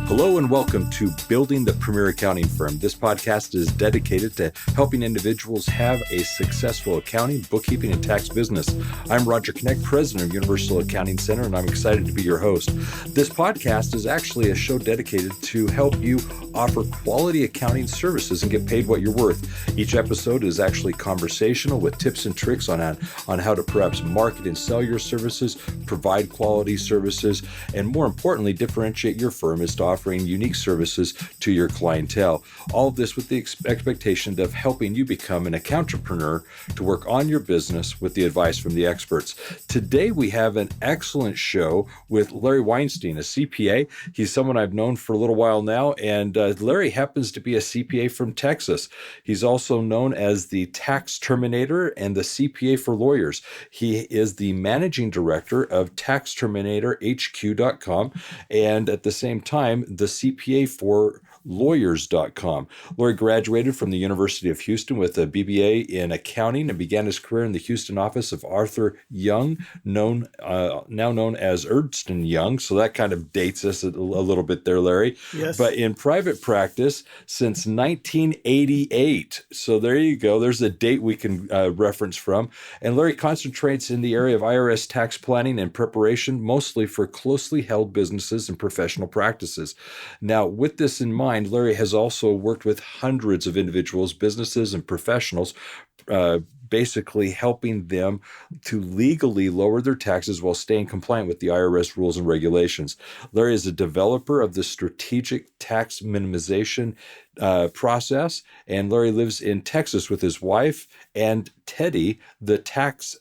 Hello and welcome to Building the Premier Accounting Firm. This podcast is dedicated to helping individuals have a successful accounting, bookkeeping, and tax business. I'm Roger Knecht, president of Universal Accounting Center, and I'm excited to be your host. This podcast is actually a show dedicated to help you offer quality accounting services and get paid what you're worth. Each episode is actually conversational with tips and tricks on how to perhaps market and sell your services, provide quality services, and more importantly, differentiate your firm as to offering unique services to your clientele. All of this with the expectation of helping you become an accountrepreneur to work on your business with the advice from the experts. Today, we have an excellent show with Larry Weinstein, a CPA. He's someone I've known for a little while now, and Larry happens to be a CPA from Texas. He's also known as the Tax Terminator and the CPA for lawyers. He is the managing director of Tax Terminator HQ.com, and at the same time, the CPA for lawyers.com. Larry graduated from the University of Houston with a BBA in accounting and began his career in the Houston office of Arthur Young, now known as Ernst and Young. So that kind of dates us a little bit there, Larry. Yes. But in private practice since 1988. So there you go. There's a date we can reference from. And Larry concentrates in the area of IRS tax planning and preparation, mostly for closely held businesses and professional practices. Now, with this in mind, Larry has also worked with hundreds of individuals, businesses, and professionals, basically helping them to legally lower their taxes while staying compliant with the IRS rules and regulations. Larry is a developer of the strategic tax minimization process, and Larry lives in Texas with his wife and Teddy, the Texas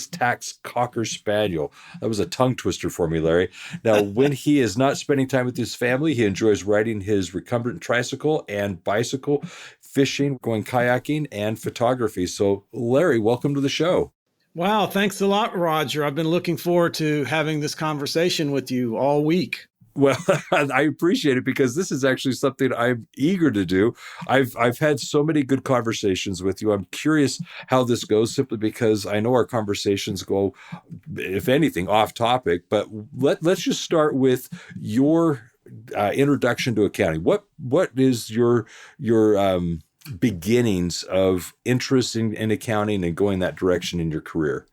Tax Cocker Spaniel. That was a tongue twister for me, Larry. Now, when he is not spending time with his family, he enjoys riding his recumbent tricycle and bicycle, fishing, going kayaking, and photography. So, Larry, welcome to the show. Wow, thanks a lot, Roger. I've been looking forward to having this conversation with you all week. Well, I appreciate it because this is actually something I'm eager to do. I've had so many good conversations with you. I'm curious how this goes simply because I know our conversations go, if anything, off topic. But let's just start with your introduction to accounting. What is your beginnings of interest in accounting and going that direction in your career?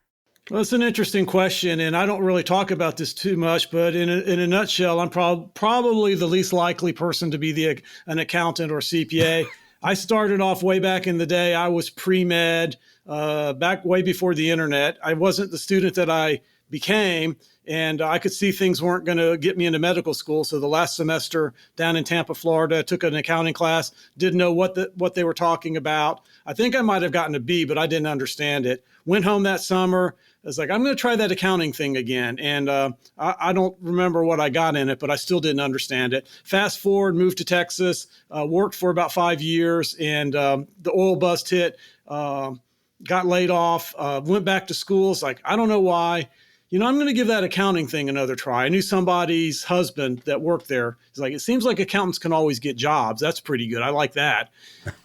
Well, it's an interesting question, and I don't really talk about this too much, but in a nutshell, I'm probably the least likely person to be an accountant or CPA. I started off way back in the day. I was pre-med, back way before the internet. I wasn't the student that I became, and I could see things weren't going to get me into medical school. So the last semester down in Tampa, Florida, I took an accounting class, didn't know what they were talking about. I think I might have gotten a B, but I didn't understand it. Went home that summer. I was like, I'm going to try that accounting thing again. And I don't remember what I got in it, but I still didn't understand it. Fast forward, moved to Texas, worked for about 5 years, and the oil bust hit, got laid off, went back to school. It's like, I don't know why. I'm going to give that accounting thing another try. I knew somebody's husband that worked there. He's like, it seems like accountants can always get jobs. That's pretty good. I like that.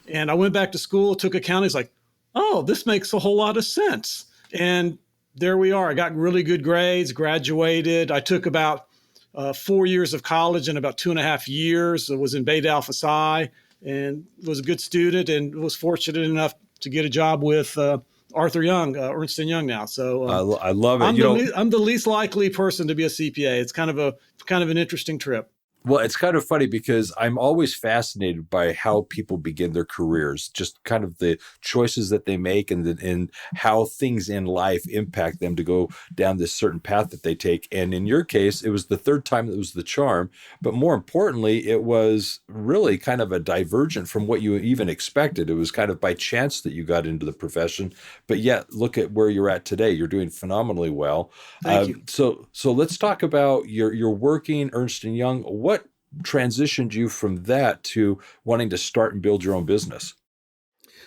And I went back to school, took accounting. He's like, oh, this makes a whole lot of sense. And there we are. I got really good grades, graduated. I took about 4 years of college in about 2.5 years. I was in Beta Alpha Psi and was a good student and was fortunate enough to get a job with Arthur Young, Ernst and Young now. So I love it. I'm the least likely person to be a CPA. It's kind of an interesting trip. Well, it's kind of funny because I'm always fascinated by how people begin their careers, just kind of the choices that they make and how things in life impact them to go down this certain path that they take. And in your case, it was the third time that was the charm. But more importantly, it was really kind of a divergent from what you even expected. It was kind of by chance that you got into the profession. But yet, look at where you're at today. You're doing phenomenally well. Thank you. So let's talk about your working Ernst & Young. What transitioned you from that to wanting to start and build your own business?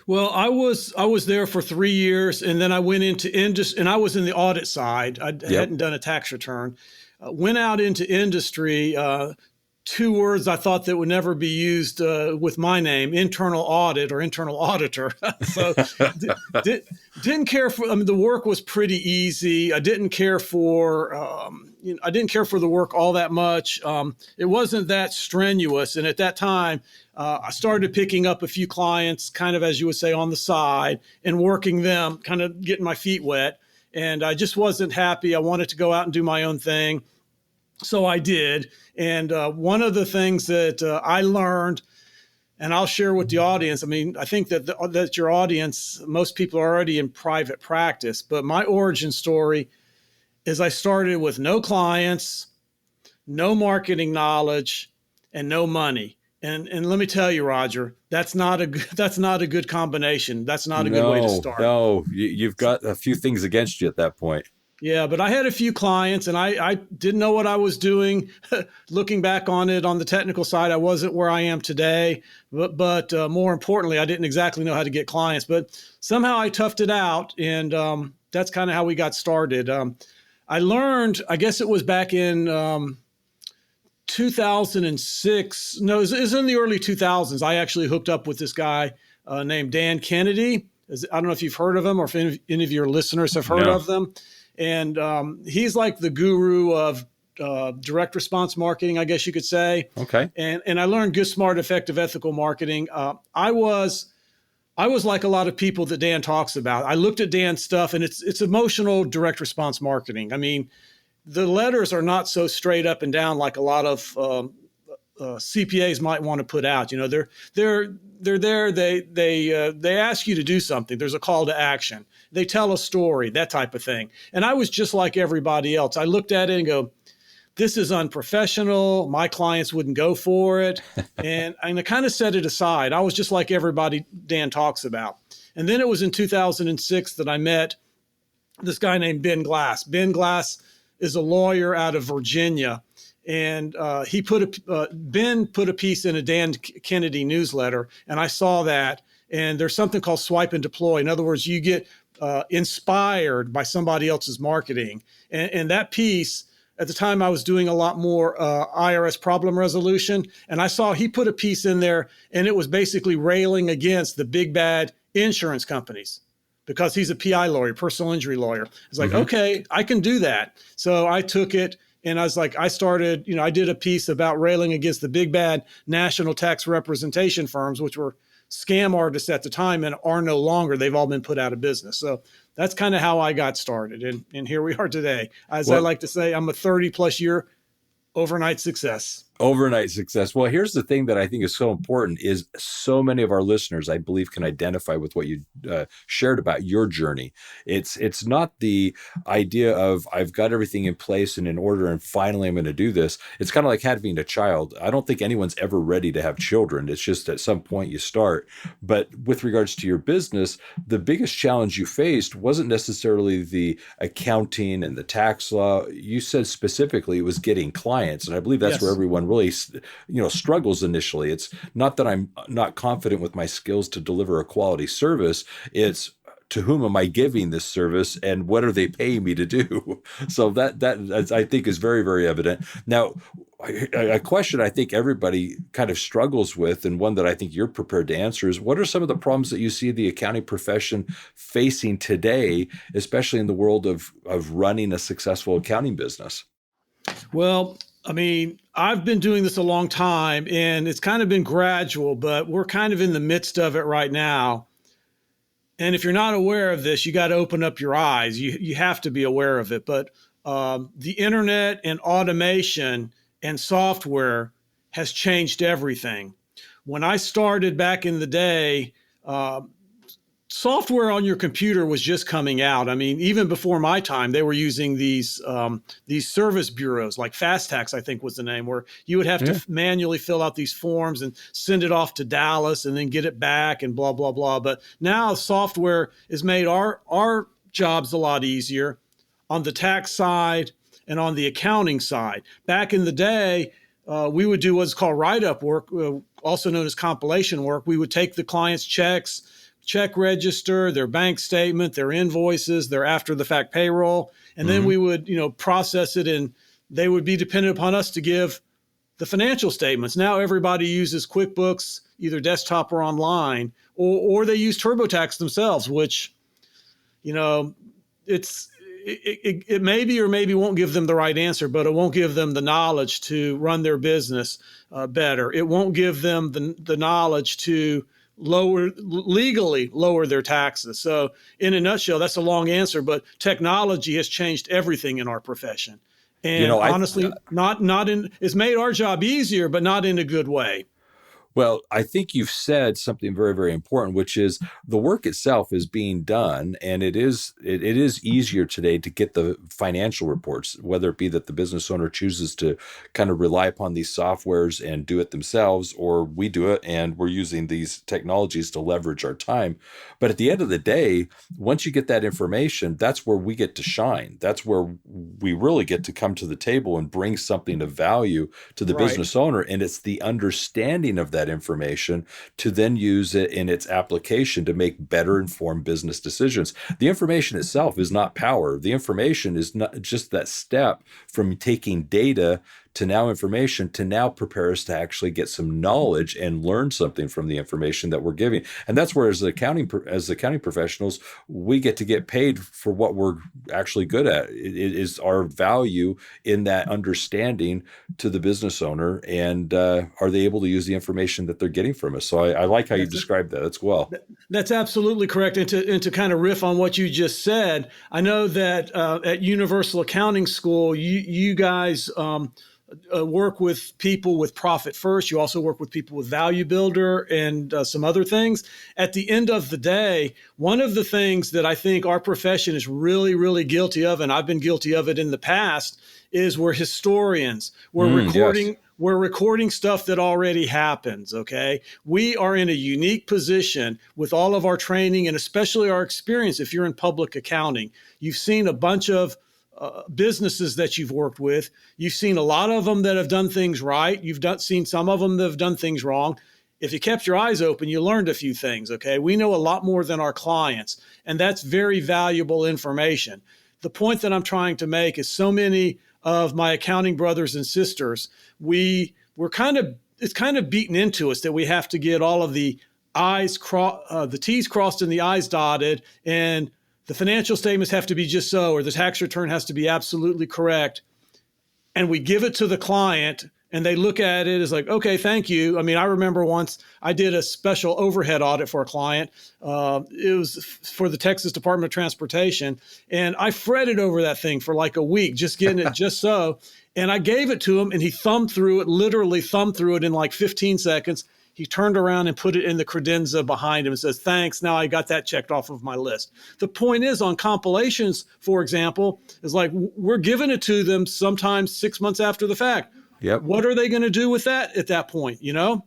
Well, I was there for 3 years, and then I went into industry, and I was in the audit side. I hadn't done a tax return. Went out into industry. 2 words I thought that would never be used with my name: internal audit or internal auditor. So didn't care for. I mean, the work was pretty easy. I didn't care for I didn't care for the work all that much. It wasn't that strenuous. And at that time, I started picking up a few clients, kind of, as you would say, on the side and working them, kind of getting my feet wet. And I just wasn't happy. I wanted to go out and do my own thing. So I did. And one of the things that I learned, and I'll share with the audience, I mean, I think that that your audience, most people are already in private practice, but my origin story is I started with no clients, no marketing knowledge, and no money. And let me tell you, Roger, that's not a good combination. That's not a good way to start. No, you've got a few things against you at that point. Yeah, but I had a few clients and I didn't know what I was doing. Looking back on it, on the technical side, I wasn't where I am today. But more importantly, I didn't exactly know how to get clients. But somehow I toughed it out. And that's kind of how we got started. I learned, I guess it was back in 2006. No, it was in the early 2000s. I actually hooked up with this guy named Dan Kennedy. I don't know if you've heard of him or if any of your listeners have heard of them. And he's like the guru of direct response marketing, I guess you could say. Okay. And I learned good, smart, effective, ethical marketing. I was like a lot of people that Dan talks about. I looked at Dan's stuff, and it's emotional direct response marketing. I mean, the letters are not so straight up and down like a lot of CPAs might want to put out. You know, they're there. They ask you to do something. There's a call to action. They tell a story, that type of thing. And I was just like everybody else. I looked at it and go, this is unprofessional. My clients wouldn't go for it. And I kind of set it aside. I was just like everybody Dan talks about. And then it was in 2006 that I met this guy named Ben Glass. Ben Glass is a lawyer out of Virginia. And Ben put a piece in a Dan Kennedy newsletter, and I saw that. And there's something called swipe and deploy. In other words, you get inspired by somebody else's marketing. And that piece, at the time, I was doing a lot more IRS problem resolution. And I saw he put a piece in there, and it was basically railing against the big bad insurance companies because he's a PI lawyer, personal injury lawyer. It's like, okay, I can do that. So I took it. And I was like, I did a piece about railing against the big bad national tax representation firms, which were scam artists at the time and are no longer. They've all been put out of business. So that's kind of how I got started. And here we are today. As I like to say, I'm a 30 plus year overnight success. Overnight success. Well, here's the thing that I think is so important is so many of our listeners, I believe, can identify with what you shared about your journey. It's not the idea of I've got everything in place and in order and finally I'm going to do this. It's kind of like having a child. I don't think anyone's ever ready to have children. It's just at some point you start. But with regards to your business, the biggest challenge you faced wasn't necessarily the accounting and the tax law. You said specifically it was getting clients. And I believe that's where everyone really, struggles initially. It's not that I'm not confident with my skills to deliver a quality service. It's to whom am I giving this service and what are they paying me to do? So that I think is very, very evident. Now, a question I think everybody kind of struggles with, and one that I think you're prepared to answer, is what are some of the problems that you see the accounting profession facing today, especially in the world of running a successful accounting business? Well, I mean, I've been doing this a long time and it's kind of been gradual, but we're kind of in the midst of it right now. And if you're not aware of this, you got to open up your eyes. You have to be aware of it. But the internet and automation and software has changed everything. When I started back in the day, software on your computer was just coming out. I mean, even before my time, they were using these service bureaus, like Fast Tax, I think was the name, where you would have to manually fill out these forms and send it off to Dallas and then get it back and blah, blah, blah. But now software has made our jobs a lot easier on the tax side and on the accounting side. Back in the day, we would do what's called write-up work, also known as compilation work. We would take the client's checks, check register, their bank statement, their invoices, their after the fact payroll. And then we would, process it, and they would be dependent upon us to give the financial statements. Now everybody uses QuickBooks, either desktop or online, or they use TurboTax themselves, which, it maybe or maybe won't give them the right answer, but it won't give them the knowledge to run their business better. It won't give them the knowledge to legally lower their taxes. So in a nutshell, that's a long answer, but technology has changed everything in our profession. And honestly, it's made our job easier, but not in a good way. Well, I think you've said something very, very important, which is the work itself is being done, and it is easier today to get the financial reports, whether it be that the business owner chooses to kind of rely upon these softwares and do it themselves, or we do it and we're using these technologies to leverage our time. But at the end of the day, once you get that information, that's where we get to shine. That's where we really get to come to the table and bring something of value to the business owner, and it's the understanding of that information to then use it in its application to make better informed business decisions. The information itself is not power. The information is not just that step from taking data to now information to now prepare us to actually get some knowledge and learn something from the information that we're giving. And that's where as accounting professionals, we get to get paid for what we're actually good at. It is our value in that understanding to the business owner, and are they able to use the information that they're getting from us? So I like how you described that as well. That's absolutely correct. And to kind of riff on what you just said, I know that at Universal Accounting School, you guys work with people with Profit First. You also work with people with Value Builder and some other things. At the end of the day, one of the things that I think our profession is really, really guilty of, and I've been guilty of it in the past, is we're historians. We're recording stuff that already happens, okay? We are in a unique position with all of our training and especially our experience. If you're in public accounting, you've seen a bunch of businesses that you've worked with. You've seen a lot of them that have done things right. You've seen some of them that have done things wrong. If you kept your eyes open, you learned a few things, okay? We know a lot more than our clients, and that's very valuable information. The point that I'm trying to make is so many of my accounting brothers and sisters, it's kind of beaten into us that we have to get all of the the T's crossed and the I's dotted, and the financial statements have to be just so, or the tax return has to be absolutely correct. And we give it to the client and they look at it as like, okay, thank you. I mean, I remember once I did a special overhead audit for a client. It was for the Texas Department of Transportation. And I fretted over that thing for like a week, just getting it just so. And I gave it to him and he literally thumbed through it in like 15 seconds. He turned around and put it in the credenza behind him and says, thanks, now I got that checked off of my list. The point is on compilations, for example, is like we're giving it to them sometimes 6 months after the fact. Yep. What are they going to do with that at that point? You know,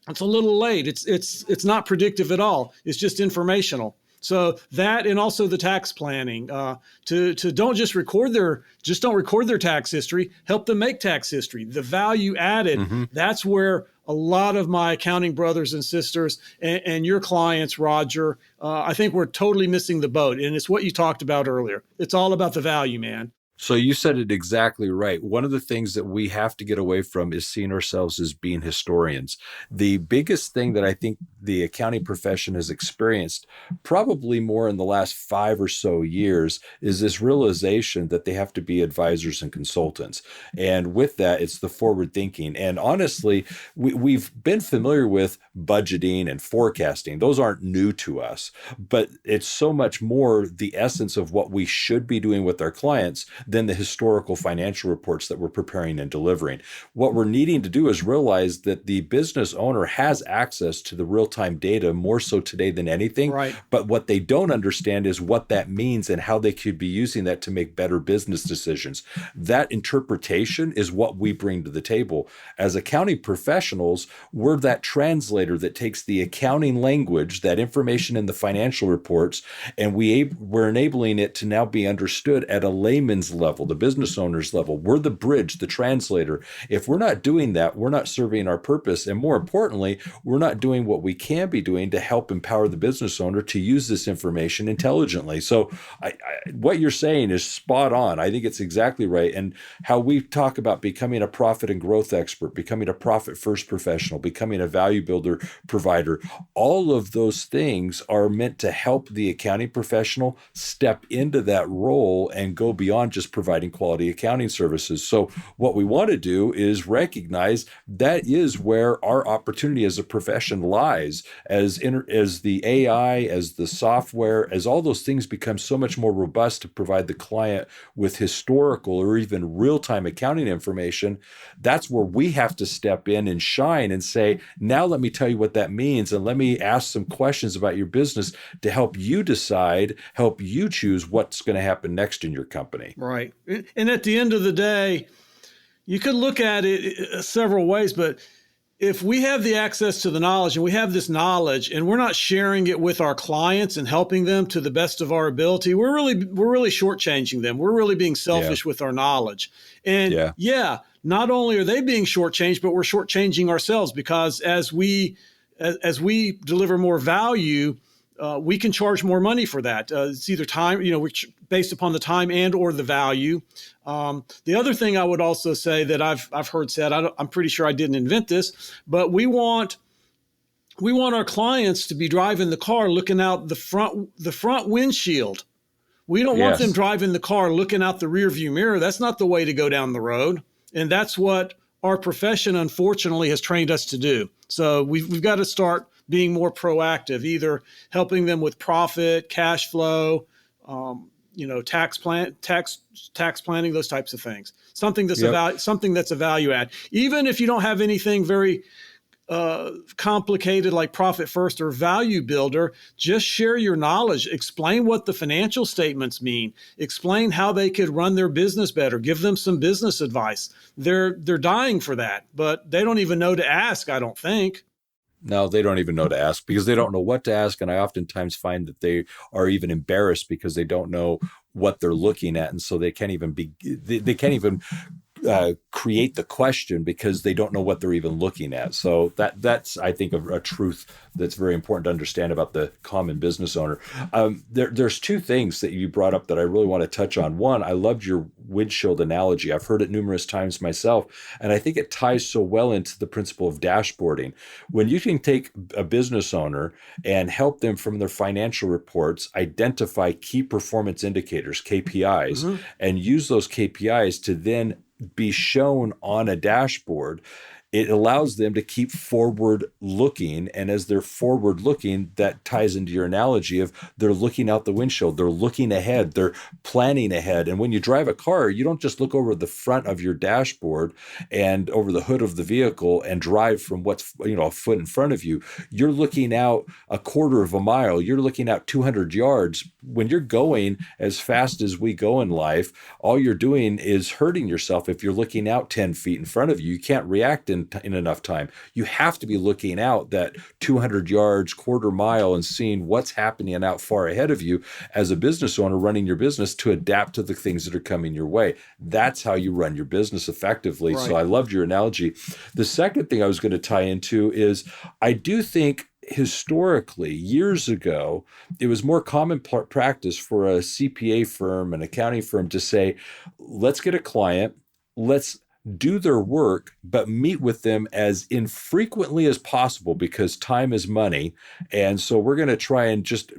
it's a little late. It's not predictive at all. It's just informational. So that, and also the tax planning, to don't just record don't record their tax history, help them make tax history. The value added, that's where a lot of my accounting brothers and sisters and your clients, Roger, I think we're totally missing the boat. And it's what you talked about earlier. It's all about the value, man. So you said it exactly right. One of the things that we have to get away from is seeing ourselves as being historians. The biggest thing that I think the accounting profession has experienced, probably more in the last 5 or so years, is this realization that they have to be advisors and consultants. And with that, it's the forward thinking. And honestly, we've been familiar with budgeting and forecasting. Those aren't new to us, but it's so much more the essence of what we should be doing with our clients than the historical financial reports that we're preparing and delivering. What we're needing to do is realize that the business owner has access to the real-time data more so today than anything. Right. But what they don't understand is what that means and how they could be using that to make better business decisions. That interpretation is what we bring to the table. As accounting professionals, we're that translator that takes the accounting language, that information in the financial reports, and we're enabling it to now be understood at a layman's CPA's level, the business owner's level. We're the bridge, the translator. If we're not doing that, we're not serving our purpose. And more importantly, we're not doing what we can be doing to help empower the business owner to use this information intelligently. So what you're saying is spot on. I think it's exactly right. And how we talk about becoming a profit and growth expert, becoming a profit first professional, becoming a value builder provider, all of those things are meant to help the accounting professional step into that role and go beyond just providing quality accounting services. So what we want to do is recognize that is where our opportunity as a profession lies, as the AI, as the software, as all those things become so much more robust to provide the client with historical or even real-time accounting information. That's where we have to step in and shine and say, now let me tell you what that means, and let me ask some questions about your business to help you decide, help you choose what's going to happen next in your company. Right. And at the end of the day, you could look at it several ways, but if we have the access to the knowledge and we have this knowledge and we're not sharing it with our clients and helping them to the best of our ability, we're really shortchanging them. We're really being selfish with our knowledge. And not only are they being shortchanged, but we're shortchanging ourselves, because as we deliver more value, we can charge more money for that. It's either time, which based upon the time and or the value. The other thing I would also say that I've heard said, I'm pretty sure I didn't invent this, but we want our clients to be driving the car looking out the front windshield. We don't want them driving the car looking out the rear view mirror. That's not the way to go down the road. And that's what our profession, unfortunately, has trained us to do. So we've got to start being more proactive, either helping them with profit, cash flow, tax planning, those types of things. Something that's a value add. Even if you don't have anything very complicated like profit first or value builder, just share your knowledge. Explain what the financial statements mean. Explain how they could run their business better. Give them some business advice. They're dying for that, but they don't even know to ask, I don't think. No, they don't even know to ask because they don't know what to ask. And I oftentimes find that they are even embarrassed because they don't know what they're looking at. And so they can't even create the question because they don't know what they're even looking at. So that's I think, a truth that's very important to understand about the common business owner. There's two things that you brought up that I really want to touch on. One, I loved your windshield analogy. I've heard it numerous times myself, and I think it ties so well into the principle of dashboarding. When you can take a business owner and help them from their financial reports identify key performance indicators, KPIs, and use those KPIs to then be shown on a dashboard, it allows them to keep forward looking. And as they're forward looking, that ties into your analogy of they're looking out the windshield, they're looking ahead, they're planning ahead. And when you drive a car, you don't just look over the front of your dashboard and over the hood of the vehicle and drive from what's a foot in front of you. You're looking out a quarter of a mile, you're looking out 200 yards. When you're going as fast as we go in life, all you're doing is hurting yourself. If you're looking out 10 feet in front of you, you can't react in enough time. You have to be looking out that 200 yards, quarter mile, and seeing what's happening out far ahead of you as a business owner running your business to adapt to the things that are coming your way. That's how you run your business effectively. Right. So I loved your analogy. The second thing I was going to tie into is I do think historically, years ago, it was more common practice for a CPA firm, an accounting firm, to say, let's get a client, let's do their work, but meet with them as infrequently as possible because time is money. And so we're going to try and just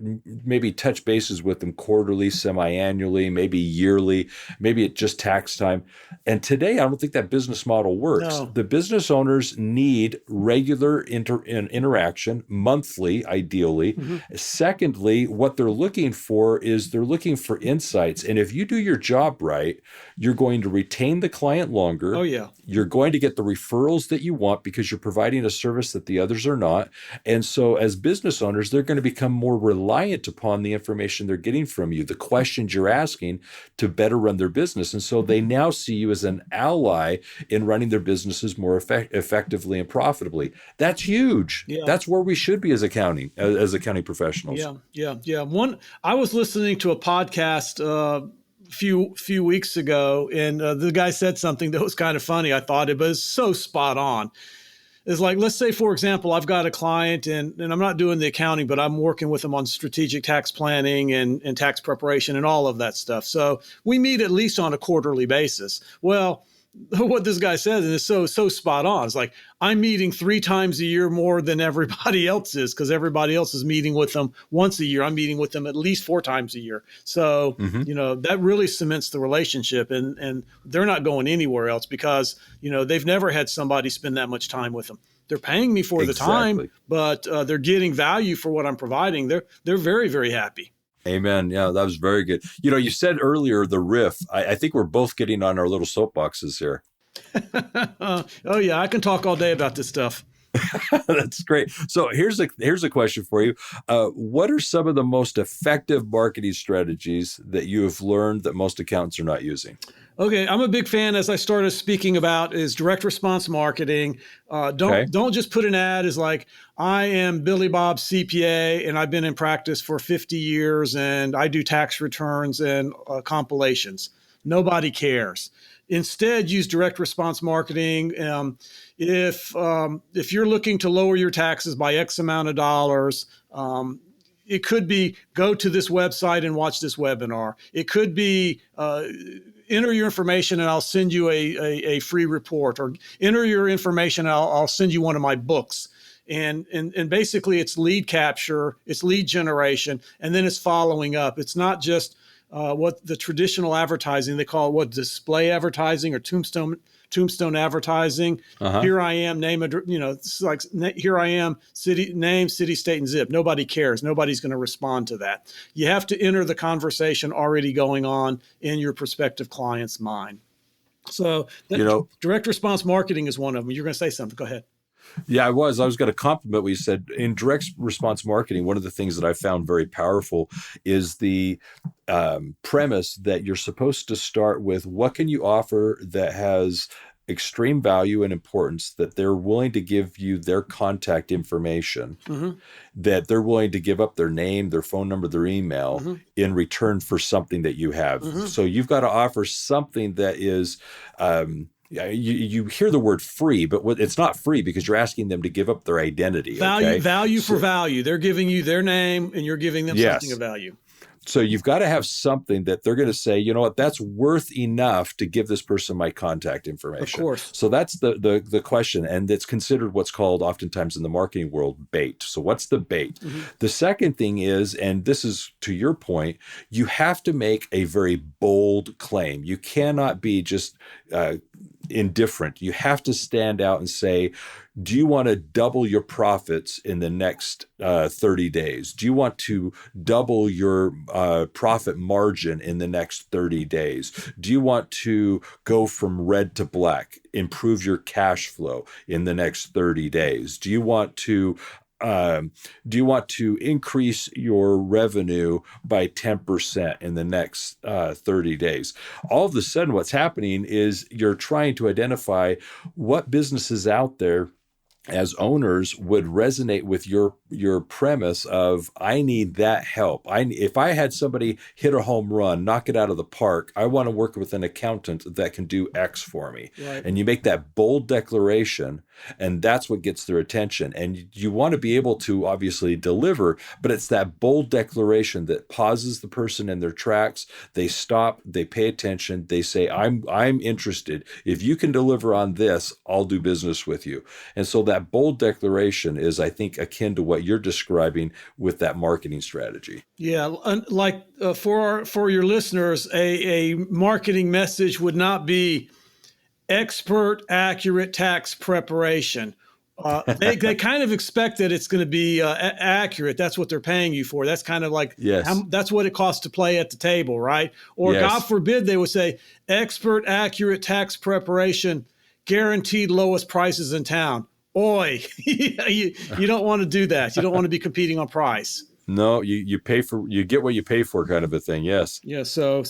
maybe touch bases with them quarterly, semi-annually, maybe yearly, maybe at just tax time. And today, I don't think that business model works. No. The business owners need regular interaction, monthly, ideally. Secondly, what they're looking for is they're looking for insights. And if you do your job right, you're going to retain the client longer. Oh, yeah. You're going to get the referrals that you want because you're providing a service that the others are not. And so as business owners, they're going to become more reliant upon the information they're getting from you, the questions you're asking to better run their business. And so they now see you as an ally in running their businesses more effectively and profitably. That's huge. Yeah. That's where we should be as accounting professionals. Yeah. I was listening to a podcast few weeks ago, and the guy said something that was kind of funny. I thought it was so spot on. It's like, let's say, for example, I've got a client and I'm not doing the accounting, but I'm working with them on strategic tax planning and tax preparation and all of that stuff. So we meet at least on a quarterly basis. Well, what this guy says is so spot on. It's like, I'm meeting 3 times a year more than everybody else is, because everybody else is meeting with them once a year. I'm meeting with them at least 4 times a year. So, that really cements the relationship, and they're not going anywhere else because, they've never had somebody spend that much time with them. They're paying me for the time, but they're getting value for what I'm providing. They're very, very happy. Amen. Yeah, that was very good. You said earlier the riff. I think we're both getting on our little soapboxes here. Oh yeah, I can talk all day about this stuff. That's great. So here's a question for you. What are some of the most effective marketing strategies that you have learned that most accountants are not using? Okay, I'm a big fan, as I started speaking about, is direct response marketing. Don't just put an ad as like, I am Billy Bob CPA and I've been in practice for 50 years and I do tax returns and compilations. Nobody cares. Instead, use direct response marketing. If you're looking to lower your taxes by X amount of dollars, it could be go to this website and watch this webinar. It could be enter your information and I'll send you a free report, or enter your information and I'll send you one of my books. And basically it's lead capture, it's lead generation, and then it's following up. It's not just what the traditional advertising, they call it display advertising or tombstone advertising. Here I am, it's like, here I am, name, city, state, and zip. Nobody cares. Nobody's going to respond to that. You have to enter the conversation already going on in your prospective client's mind. So direct response marketing is one of them. You're going to say something. Go ahead. Yeah, I was going to compliment what you said. In direct response marketing, one of the things that I found very powerful is the premise that you're supposed to start with, what can you offer that has extreme value and importance, that they're willing to give you their contact information, that they're willing to give up their name, their phone number, their email in return for something that you have. So you've got to offer something that is you hear the word free, but it's not free because you're asking them to give up their identity. Value for value. They're giving you their name and you're giving them something of value. So you've got to have something that they're going to say, you know what, that's worth enough to give this person my contact information. Of course. So that's the question. And it's considered what's called oftentimes in the marketing world bait. So what's the bait? The second thing is, and this is to your point, you have to make a very bold claim. You cannot be just indifferent. You have to stand out and say, do you want to double your profits in the next 30 days? Do you want to double your profit margin in the next 30 days? Do you want to go from red to black, improve your cash flow in the next 30 days? Do you want to increase your revenue by 10% in the next 30 days? All of a sudden, what's happening is you're trying to identify what businesses out there as owners would resonate with your premise of, I need that help. If I had somebody hit a home run, knock it out of the park, I want to work with an accountant that can do X for me. Right. And you make that bold declaration, and that's what gets their attention. And you want to be able to obviously deliver, but it's that bold declaration that pauses the person in their tracks. They stop, they pay attention, they say, I'm interested. If you can deliver on this, I'll do business with you. And so that bold declaration is, I think, akin to what you're describing with that marketing strategy. Yeah, like for your listeners, a marketing message would not be expert, accurate tax preparation. They kind of expect that it's going to be accurate. That's what they're paying you for. That's kind of like, that's what it costs to play at the table, right? Or God forbid they would say expert, accurate tax preparation, guaranteed lowest prices in town. Oi, you don't want to do that. You don't want to be competing on price. No, you get what you pay for, kind of a thing. Yes. Yeah. So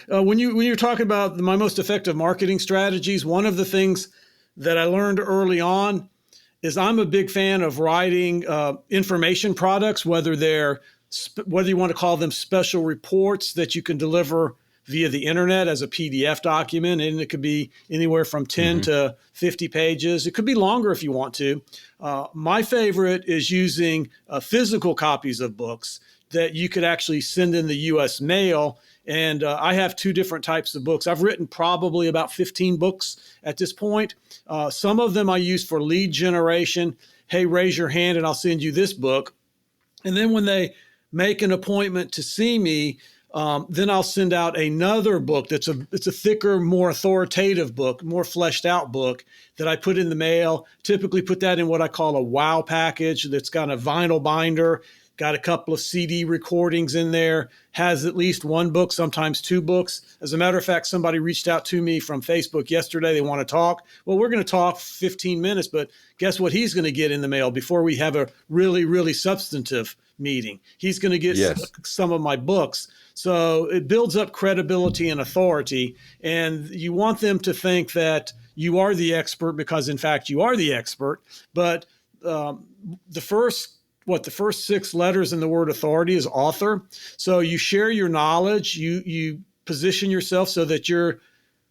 when you're talking about my most effective marketing strategies, one of the things that I learned early on is I'm a big fan of writing information products, whether you want to call them special reports that you can deliver via the internet as a PDF document, and it could be anywhere from 10 to 50 pages. It could be longer if you want to. My favorite is using physical copies of books that you could actually send in the U.S. mail. And I have two different types of books. I've written probably about 15 books at this point. Some of them I use for lead generation. Hey, raise your hand and I'll send you this book. And then when they make an appointment to see me, then I'll send out another book it's a thicker, more authoritative book, more fleshed out book that I put in the mail. Typically put that in what I call a wow package that's got a vinyl binder, got a couple of CD recordings in there, has at least one book, sometimes two books. As a matter of fact, somebody reached out to me from Facebook yesterday. They want to talk. Well, we're going to talk 15 minutes, but guess what he's going to get in the mail before we have a really, really substantive meeting? He's going to get some of my books. So it builds up credibility and authority. And you want them to think that you are the expert because, in fact, you are the expert. But the first 6 letters in the word authority is author. So you share your knowledge, you position yourself so that you're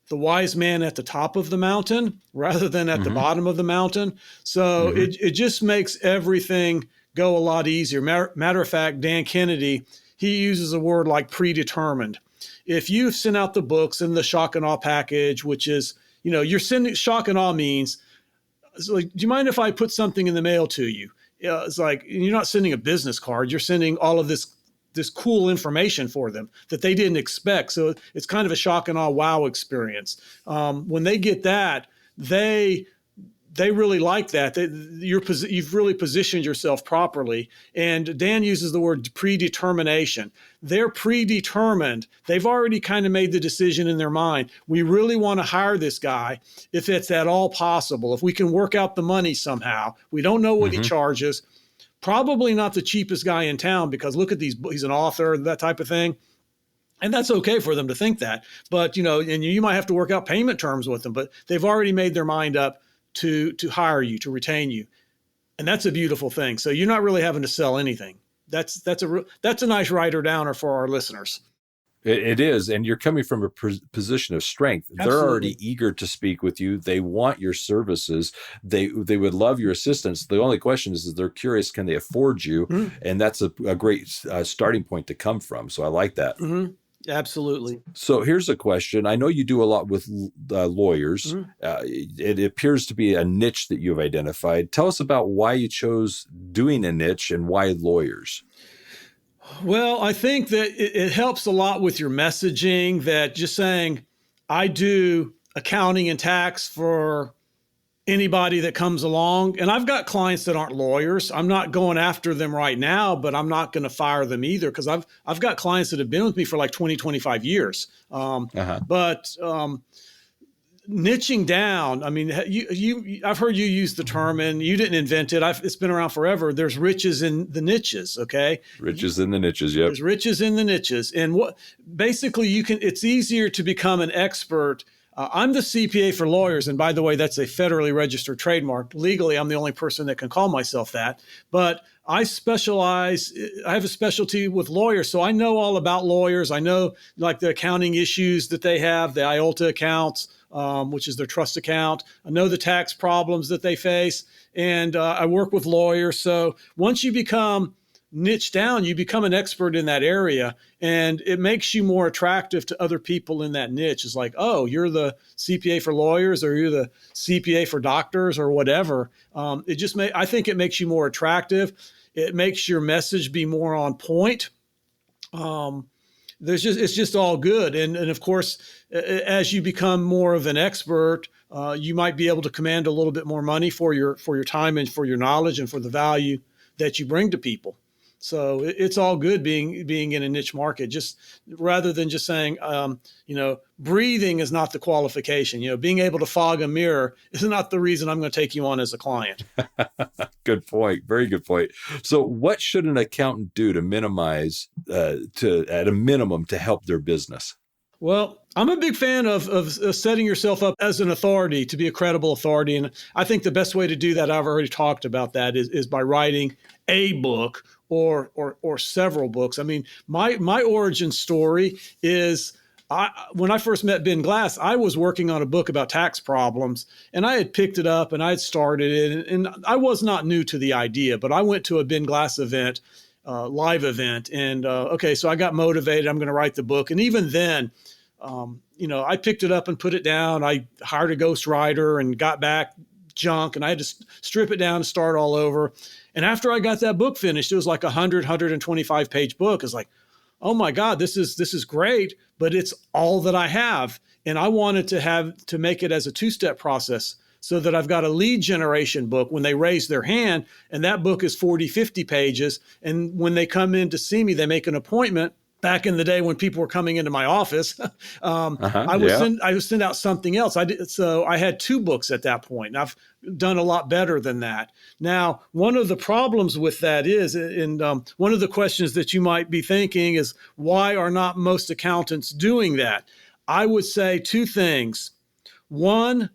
the wise man at the top of the mountain rather than at the bottom of the mountain. So it just makes everything go a lot easier. Matter of fact, Dan Kennedy, he uses a word like predetermined. If you send out the books in the shock and awe package, which is, you're sending shock and awe means, it's like, do you mind if I put something in the mail to you? It's like, you're not sending a business card. You're sending all of this cool information for them that they didn't expect. So it's kind of a shock and awe wow experience. When they get that, they really like that. You've really positioned yourself properly. And Dan uses the word predetermination. They're predetermined. They've already kind of made the decision in their mind. We really want to hire this guy if it's at all possible, if we can work out the money somehow. We don't know what he charges. Probably not the cheapest guy in town because look at these, he's an author, that type of thing. And that's okay for them to think that. But, and you might have to work out payment terms with them, but they've already made their mind up to hire you, to retain you. And that's a beautiful thing. So you're not really having to sell anything. That's a nice writer downer for our listeners. It is. And you're coming from a position of strength. Absolutely. They're already eager to speak with you. They want your services. They would love your assistance. The only question is they're curious, can they afford you? And that's a great starting point to come from. So I like that. Absolutely. So here's a question. I know you do a lot with lawyers. It appears to be a niche that you've identified. Tell us about why you chose doing a niche and why lawyers. Well, I think that it helps a lot with your messaging, that just saying, I do accounting and tax for anybody that comes along. And I've got clients that aren't lawyers. I'm not going after them right now, but I'm not going to fire them either because I've got clients that have been with me for like 20, 25 years. But niching down, I mean, I've heard you use the term, and you didn't invent it. It's been around forever. There's riches in the niches. Okay. Riches in the niches. Yep. There's riches in the niches. And basically it's easier to become an expert. I'm the CPA for lawyers. And by the way, that's a federally registered trademark. Legally, I'm the only person that can call myself that. But I have a specialty with lawyers. So I know all about lawyers. I know like the accounting issues that they have, the IOLTA accounts, which is their trust account. I know the tax problems that they face. And I work with lawyers. So once you become niche down, you become an expert in that area, and it makes you more attractive to other people in that niche. It's like, oh, you're the CPA for lawyers, or you're the CPA for doctors, or whatever. I think it makes you more attractive. It makes your message be more on point. It's just all good. And of course, as you become more of an expert, you might be able to command a little bit more money for your time and for your knowledge and for the value that you bring to people. So it's all good being in a niche market, just rather than just saying, breathing is not the qualification. Being able to fog a mirror is not the reason I'm going to take you on as a client. Good point. Very good point. So what should an accountant do to minimize, at a minimum, to help their business? Well, I'm a big fan of setting yourself up as an authority, to be a credible authority. And I think the best way to do that, I've already talked about that, is by writing a book or several books. I mean, my origin story is when I first met Ben Glass, I was working on a book about tax problems, and I had picked it up and I had started it, and I was not new to the idea, but I went to a Ben Glass event, live event, and okay, so I got motivated. I'm going to write the book, and even then, I picked it up and put it down. I hired a ghostwriter and got back junk, and I had to strip it down and start all over. And after I got that book finished, it was like 125 page book. It's like, oh my God, this is great, but it's all that I have. And I wanted to make it as a two-step process so that I've got a lead generation book when they raise their hand, and that book is 40, 50 pages. And when they come in to see me, they make an appointment. Back in the day when people were coming into my office, I would send out something else. So I had 2 books at that point, and I've done a lot better than that. Now, one of the problems with that is, and one of the questions that you might be thinking is, why are not most accountants doing that? I would say 2 things. One,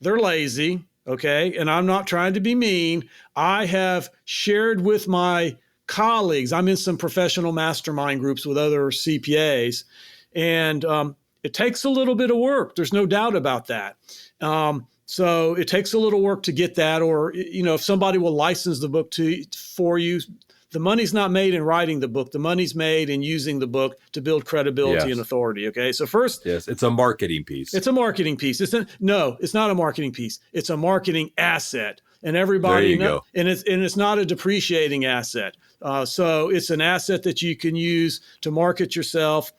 they're lazy, okay? And I'm not trying to be mean. I have shared with my colleagues, I'm in some professional mastermind groups with other CPAs, and it takes a little bit of work. There's no doubt about that. So it takes a little work to get that, or if somebody will license the book for you, the money's not made in writing the book. The money's made in using the book to build credibility and authority. Okay, so first, yes, it's a marketing piece. It's a marketing piece. It's not a marketing piece. It's a marketing asset. And everybody knows, and it's not a depreciating asset. So it's an asset that you can use to market yourself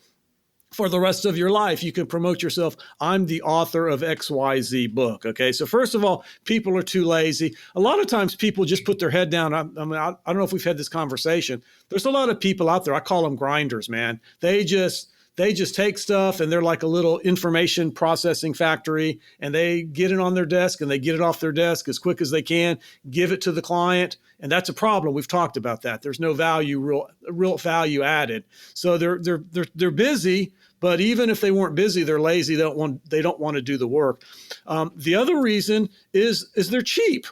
for the rest of your life. You can promote yourself. I'm the author of XYZ book. Okay. So first of all, people are too lazy. A lot of times people just put their head down. I don't know if we've had this conversation. There's a lot of people out there. I call them grinders, man. They just take stuff, and they're like a little information processing factory, and they get it on their desk and they get it off their desk as quick as they can, give it to the client. And that's a problem. We've talked about that. There's no real value added. So they're busy, but even if they weren't busy, they're lazy. They don't want to do the work. The other reason is they're cheap.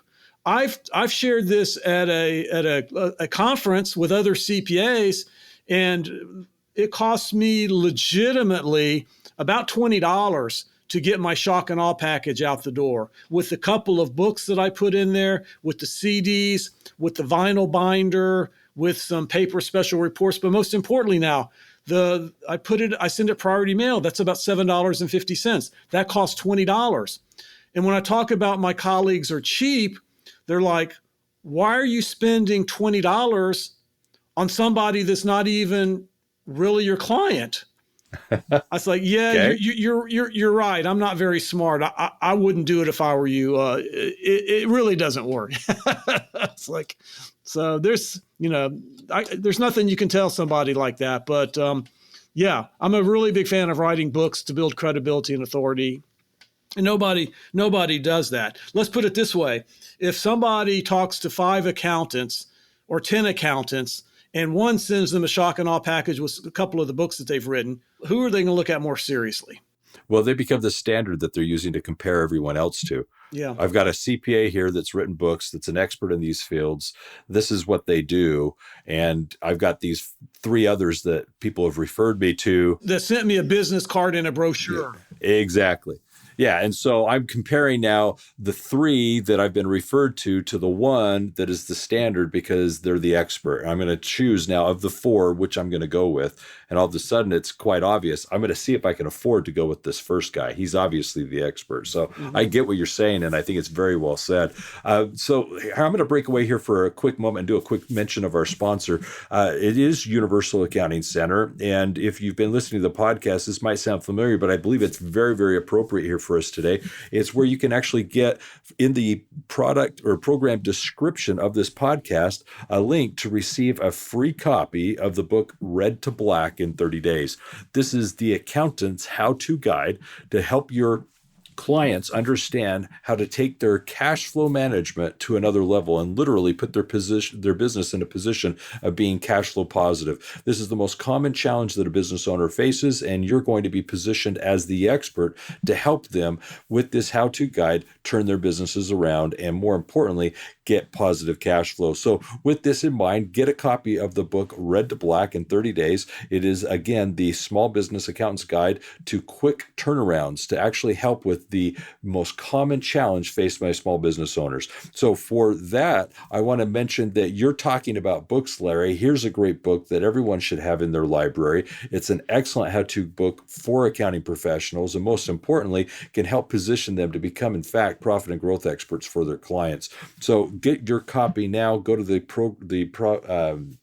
I've shared this at a conference with other CPAs, and it costs me legitimately about $20 to get my shock and awe package out the door, with a couple of books that I put in there, with the CDs, with the vinyl binder, with some paper special reports. But most importantly now, I send it priority mail. That's about $7.50. That costs $20. And when I talk about my colleagues are cheap, they're like, why are you spending $20 on somebody that's not even really your client? I was like, yeah, okay. You're right. I'm not very smart. I wouldn't do it if I were you. It really doesn't work. It's like, so there's nothing you can tell somebody like that. But yeah, I'm a really big fan of writing books to build credibility and authority. And nobody does that. Let's put it this way. If somebody talks to 5 accountants or 10 accountants, and one sends them a shock and awe package with a couple of the books that they've written, who are they going to look at more seriously? Well, they become the standard that they're using to compare everyone else to. Yeah. I've got a CPA here that's written books, that's an expert in these fields. This is what they do. And I've got these 3 others that people have referred me to. That sent me a business card and a brochure. Yeah, exactly. Yeah. And so I'm comparing now the 3 that I've been referred to the one that is the standard because they're the expert. I'm going to choose now of the 4, which I'm going to go with. And all of a sudden, it's quite obvious. I'm going to see if I can afford to go with this first guy. He's obviously the expert. So I get what you're saying, and I think it's very well said. So I'm going to break away here for a quick moment and do a quick mention of our sponsor. It is Universal Accounting Center. And if you've been listening to the podcast, this might sound familiar, but I believe it's very, very appropriate here for us today. It's where you can actually get in the product or program description of this podcast a link to receive a free copy of the book Red to Black in 30 days. This is the accountant's how-to guide to help your clients understand how to take their cash flow management to another level and literally put their business in a position of being cash flow positive. This is the most common challenge that a business owner faces, and you're going to be positioned as the expert to help them with this how-to guide, turn their businesses around, and more importantly, get positive cash flow. So with this in mind, get a copy of the book Red to Black in 30 days. It is, again, the Small Business Accountant's Guide to Quick Turnarounds to actually help with the most common challenge faced by small business owners. So for that, I want to mention that you're talking about books, Larry. Here's a great book that everyone should have in their library. It's an excellent how-to book for accounting professionals, and most importantly, can help position them to become, in fact, profit and growth experts for their clients. So get your copy now. Go to the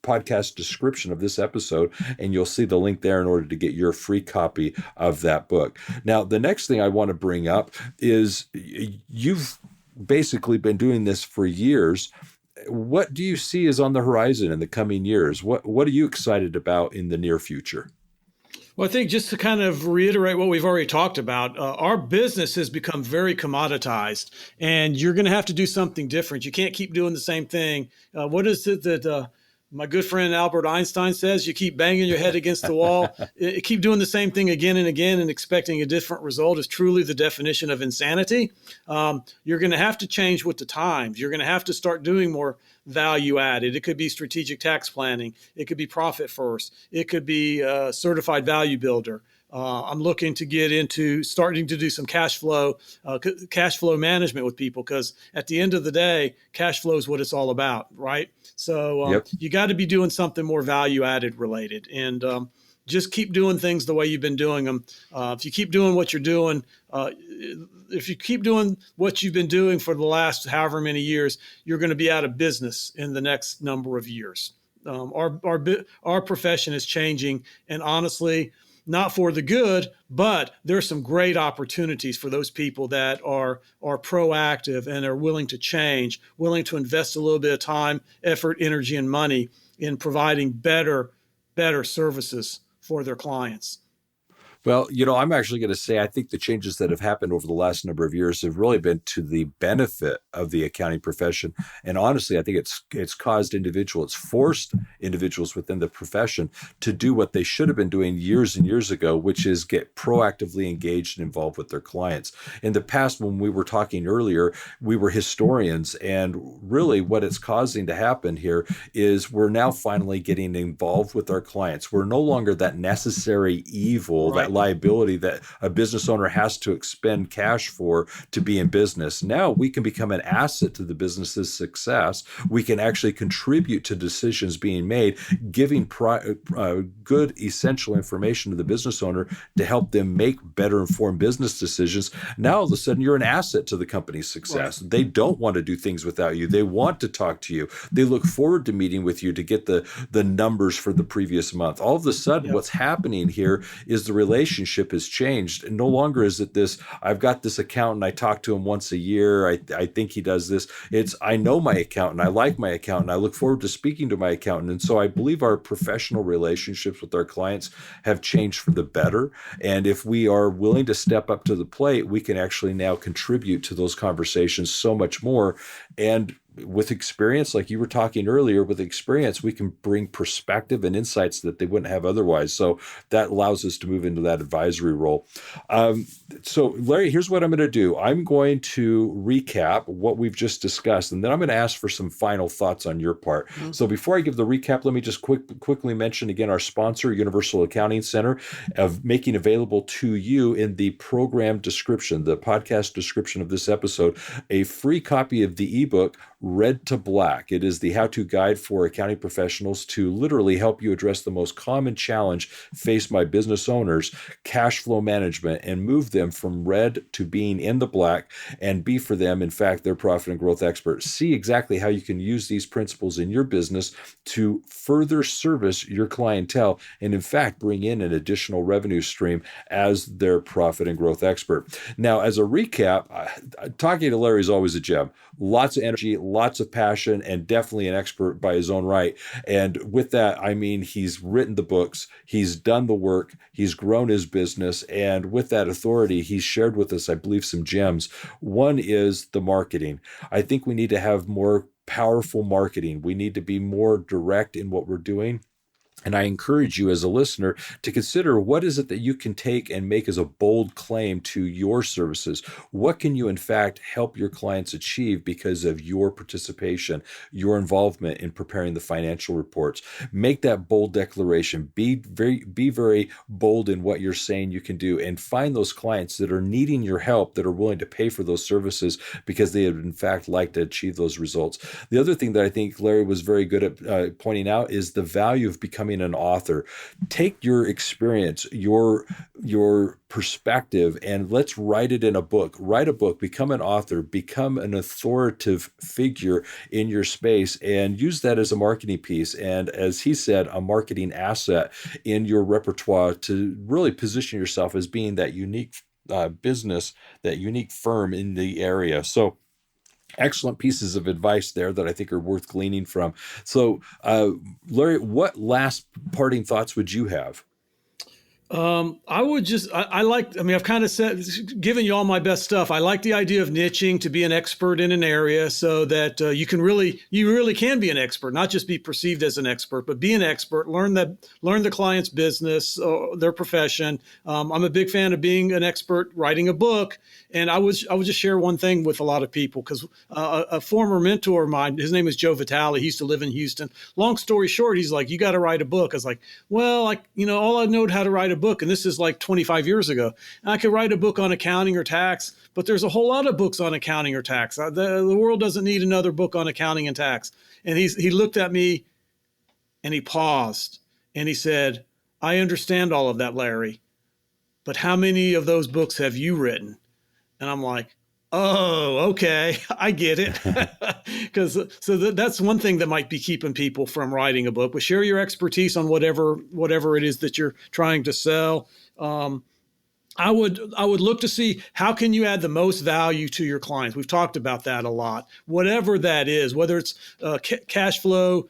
podcast description of this episode, and you'll see the link there in order to get your free copy of that book. Now, the next thing I want to bring up is you've basically been doing this for years. What do you see is on the horizon in the coming years? What are you excited about in the near future? Well, I think just to kind of reiterate what we've already talked about, our business has become very commoditized, and you're going to have to do something different. You can't keep doing the same thing. What is it that my good friend Albert Einstein says? You keep banging your head against the wall, keep doing the same thing again and again and expecting a different result is truly the definition of insanity. You're going to have to change with the times. You're going to have to start doing more value added. It could be strategic tax planning. It could be profit first. It could be certified value builder. I'm looking to get into starting to do some cash flow management with people, because at the end of the day, cash flow is what it's all about, right? So You got to be doing something more value added related, and just keep doing things the way you've been doing them. If you keep doing what you're doing, if you keep doing what you've been doing for the last however many years, you're going to be out of business in the next number of years. Our profession is changing, and honestly, not for the good, but there's some great opportunities for those people that are proactive and are willing to change, willing to invest a little bit of time, effort, energy, and money in providing better services for their clients. Well, I'm actually going to say I think the changes that have happened over the last number of years have really been to the benefit of the accounting profession. And honestly, I think it's forced individuals within the profession to do what they should have been doing years and years ago, which is get proactively engaged and involved with their clients. In the past, when we were talking earlier, we were historians, and really what it's causing to happen here is we're now finally getting involved with our clients. We're no longer that necessary evil, right, that liability that a business owner has to expend cash for to be in business. Now we can become an asset to the business's success. We can actually contribute to decisions being made, giving good essential information to the business owner to help them make better informed business decisions. Now all of a sudden you're an asset to the company's success. Right. They don't want to do things without you. They want to talk to you. They look forward to meeting with you to get the numbers for the previous month. All of a sudden, what's happening here is the relationship has changed. And no longer is it this, I've got this accountant, I talk to him once a year, I think he does this. It's, I know my accountant, I like my accountant, I look forward to speaking to my accountant. And so I believe our professional relationships with our clients have changed for the better. And if we are willing to step up to the plate, we can actually now contribute to those conversations so much more. And with experience, like you were talking earlier, with experience, we can bring perspective and insights that they wouldn't have otherwise. So that allows us to move into that advisory role. So Larry, here's what I'm going to do. I'm going to recap what we've just discussed, and then I'm going to ask for some final thoughts on your part. Mm-hmm. So before I give the recap, let me just quickly mention again our sponsor, Universal Accounting Center, of making available to you in the program description, the podcast description of this episode, a free copy of the ebook, Red to Black. It is the how-to guide for accounting professionals to literally help you address the most common challenge faced by business owners, cash flow management, and move them from red to being in the black and be for them, in fact, their profit and growth expert. See exactly how you can use these principles in your business to further service your clientele and, in fact, bring in an additional revenue stream as their profit and growth expert. Now, as a recap, talking to Larry is always a gem. Lots of energy, lots of passion and definitely an expert by his own right. And with that, I mean, he's written the books, he's done the work, he's grown his business. And with that authority, he's shared with us, I believe, some gems. One is the marketing. I think we need to have more powerful marketing. We need to be more direct in what we're doing. And I encourage you as a listener to consider, what is it that you can take and make as a bold claim to your services? What can you, in fact, help your clients achieve because of your participation, your involvement in preparing the financial reports? Make that bold declaration. Be very bold in what you're saying you can do, and find those clients that are needing your help, that are willing to pay for those services because they would, in fact, like to achieve those results. The other thing that I think Larry was very good at pointing out is the value of becoming an author. Take your experience, your perspective, and let's write it in a book. Write a book, become an author, become an authoritative figure in your space, and use that as a marketing piece. And as he said, a marketing asset in your repertoire to really position yourself as being that unique business, that unique firm in the area. So excellent pieces of advice there that I think are worth gleaning from. So, Larry, what last parting thoughts would you have? I would just, I've kind of said, given you all my best stuff. I like the idea of niching to be an expert in an area so that you really can be an expert, not just be perceived as an expert, but be an expert, learn the client's business, their profession. I'm a big fan of being an expert, writing a book. And I would just share one thing with a lot of people, because a former mentor of mine, his name is Joe Vitale. He used to live in Houston. Long story short, he's like, you got to write a book. I was like, well, all I know how to write a book, and this is like 25 years ago. And I could write a book on accounting or tax, but there's a whole lot of books on accounting or tax. The world doesn't need another book on accounting and tax. And he looked at me and he paused and he said, I understand all of that, Larry, but how many of those books have you written? And I'm like, oh, okay, I get it. That's one thing that might be keeping people from writing a book. But share your expertise on whatever it is that you're trying to sell. I would look to see how can you add the most value to your clients. We've talked about that a lot. Whatever that is, whether it's cash flow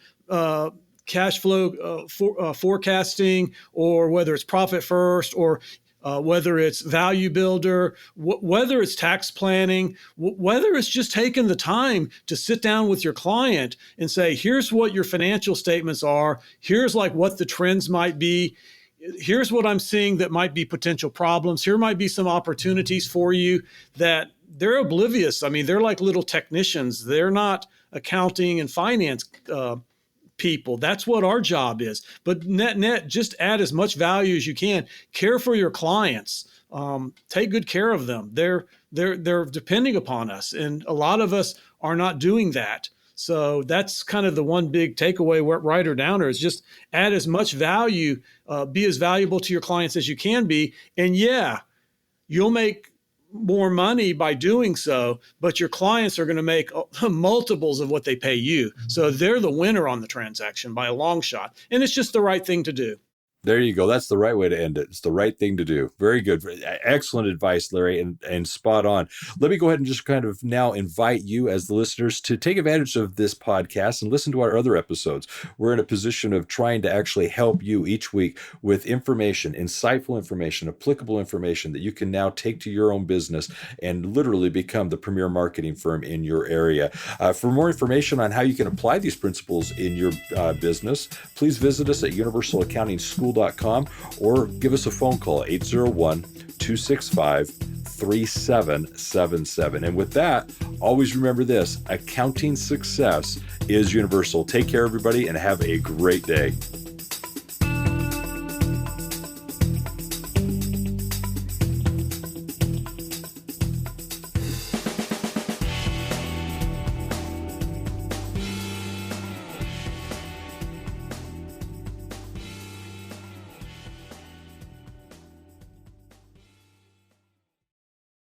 forecasting, or whether it's profit first, or whether it's value builder, whether it's tax planning, whether it's just taking the time to sit down with your client and say, here's what your financial statements are. Here's like what the trends might be. Here's what I'm seeing that might be potential problems. Here might be some opportunities for you that they're oblivious. I mean, they're like little technicians. They're not accounting and finance people. That's what our job is. But net, just add as much value as you can. Care for your clients. Take good care of them. They're depending upon us, and a lot of us are not doing that. So that's kind of the one big takeaway, writer downer, is just add as much value, be as valuable to your clients as you can be. And yeah, you'll make more money by doing so, but your clients are going to make multiples of what they pay you. So they're the winner on the transaction by a long shot. And it's just the right thing to do. There you go. That's the right way to end it. It's the right thing to do. Very good. Excellent advice, Larry, and spot on. Let me go ahead and just kind of now invite you as the listeners to take advantage of this podcast and listen to our other episodes. We're in a position of trying to actually help you each week with information, insightful information, applicable information that you can now take to your own business and literally become the premier marketing firm in your area. For more information on how you can apply these principles in your business, please visit us at universalaccountingschool.com or give us a phone call, 801-265-3777. And with that, always remember this: accounting success is universal. Take care, everybody, and have a great day.